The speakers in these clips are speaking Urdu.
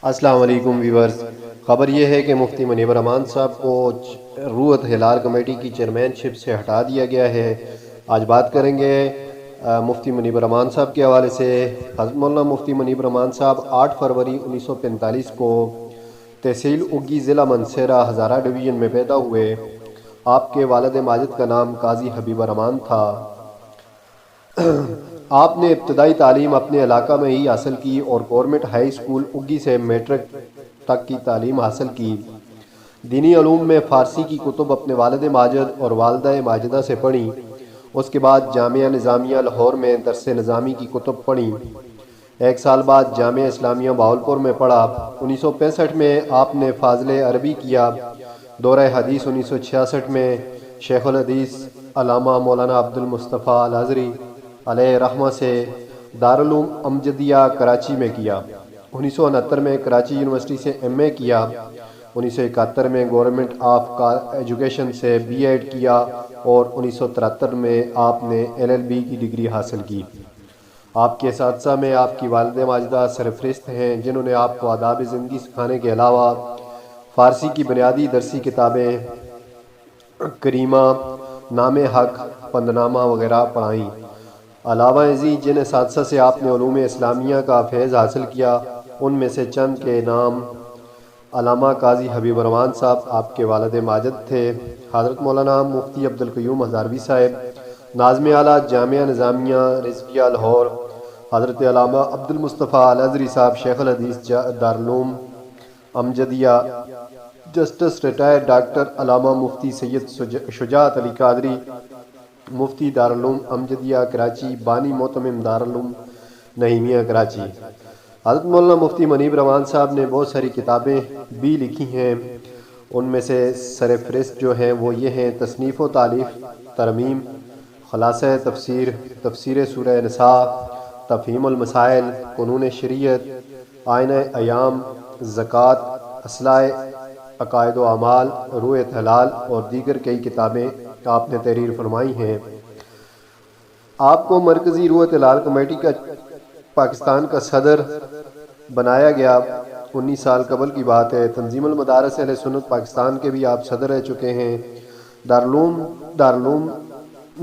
السلام علیکم ویورز، خبر یہ ہے کہ مفتی منیب الرحمان صاحب کو روحت ہلال کمیٹی کی چیئرمین شپ سے ہٹا دیا گیا ہے۔ آج بات کریں گے مفتی منیب الرحمان صاحب کے حوالے سے۔ حضرت مولانا مفتی منیب الرحمان صاحب 8 فروری 1945 کو تحصیل اگی ضلع منصیرہ ہزارہ ڈویژن میں پیدا ہوئے۔ آپ کے والد ماجد کا نام قاضی حبیب الرحمان تھا۔ آپ نے ابتدائی تعلیم اپنے علاقہ میں ہی حاصل کی اور گورنمنٹ ہائی اسکول اگی سے میٹرک تک کی تعلیم حاصل کی۔ دینی علوم میں فارسی کی کتب اپنے والد ماجد اور والدہ ماجدہ سے پڑھیں۔ اس کے بعد جامعہ نظامیہ لاہور میں درس نظامی کی کتب پڑھیں۔ 1 سال بعد جامعہ اسلامیہ بہاولپور میں پڑھا۔ 1965 میں آپ نے فاضلِ عربی کیا۔ دورہ حدیث 1966 میں شیخ الحدیث علامہ مولانا عبد المصطفیٰ الازہری علیہ رحمہ سے دارالعلوم امجدیہ کراچی میں کیا۔ 1969 میں کراچی یونیورسٹی سے ایم اے کیا۔ 1971 میں گورنمنٹ آف ایجوکیشن سے بی ایڈ کیا اور 1973 میں آپ نے LLB کی ڈگری حاصل کی۔ آپ کے اساتذہ میں آپ کی والد ماجدہ سرفہرست ہیں، جنہوں نے آپ کو آداب زندگی سکھانے کے علاوہ فارسی کی بنیادی درسی کتابیں کریمہ، نام حق، پندنامہ وغیرہ پڑھائیں۔ علاوہ ازیں جن اساتذہ سے آپ نے علوم اسلامیہ کا فیض حاصل کیا، ان میں سے چند کے نام علامہ قاضی حبیب الرحمان صاحب آپ کے والد ماجد تھے، حضرت مولانا مفتی عبدالقیوم ہزاروی صاحب ناظم اعلیٰ جامعہ نظامیہ رضویہ لاہور، حضرت علامہ عبد المصطفیٰ الازہری صاحب شیخ الحدیث دارالعلوم امجدیہ، جسٹس ریٹائرڈ ڈاکٹر علامہ مفتی سید شجاعت علی قادری، مفتی دارالعلوم امجدیہ کراچی، بانی معتمم دارالعلوم نعیمیہ کراچی۔ حضرت مولانا مفتی منیب الرحمان صاحب نے بہت ساری کتابیں بھی لکھی ہیں۔ ان میں سے سرفہرست جو ہیں وہ یہ ہیں: تصنیف و تالیف ترمیم، خلاصہ تفسیر، تفسیر سورہ نساء، تفہیم المسائل، قانون شریعت، آئینہ ایام، زکوٰۃ، اصلاح عقائد و اعمال، روحت ہلال اور دیگر کئی کتابیں آپ نے تحریر فرمائی ہیں۔ آپ کو مرکزی روحت ہلال کمیٹی کا پاکستان کا صدر بنایا گیا۔ 19 سال قبل کی بات ہے۔ تنظیم المدارس اہل سنت پاکستان کے بھی آپ صدر رہ چکے ہیں۔ دارالعلوم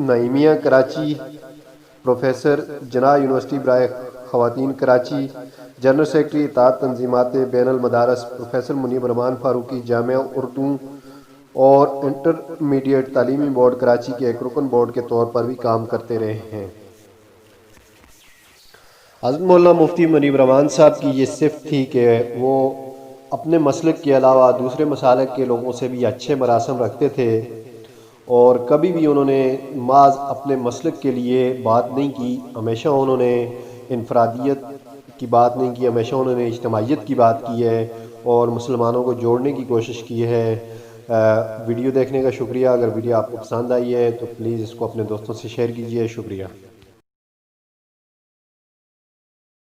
نعیمیہ کراچی، پروفیسر جناح یونیورسٹی برائے خواتین کراچی، جنرل سیکرٹری اتحاد تنظیمات بین المدارس، پروفیسر منیب الرحمان فاروقی جامعہ اردو اور انٹرمیڈیٹ تعلیمی بورڈ کراچی کے ایک رکن بورڈ کے طور پر بھی کام کرتے رہے ہیں۔ حضرت مولانا مفتی منیب الرحمان صاحب کی یہ صفت تھی کہ وہ اپنے مسلک کے علاوہ دوسرے مسالک کے لوگوں سے بھی اچھے مراسم رکھتے تھے، اور کبھی بھی انہوں نے محض اپنے مسلک کے لیے بات نہیں کی۔ ہمیشہ انہوں نے انفرادیت کی بات نہیں کی، ہمیشہ انہوں نے اجتماعیت کی بات کی ہے اور مسلمانوں کو جوڑنے کی کوشش کی ہے۔ ویڈیو دیکھنے کا شکریہ۔ اگر ویڈیو آپ کو پسند آئی ہے تو پلیز اس کو اپنے دوستوں سے شیئر کیجیے۔ شکریہ۔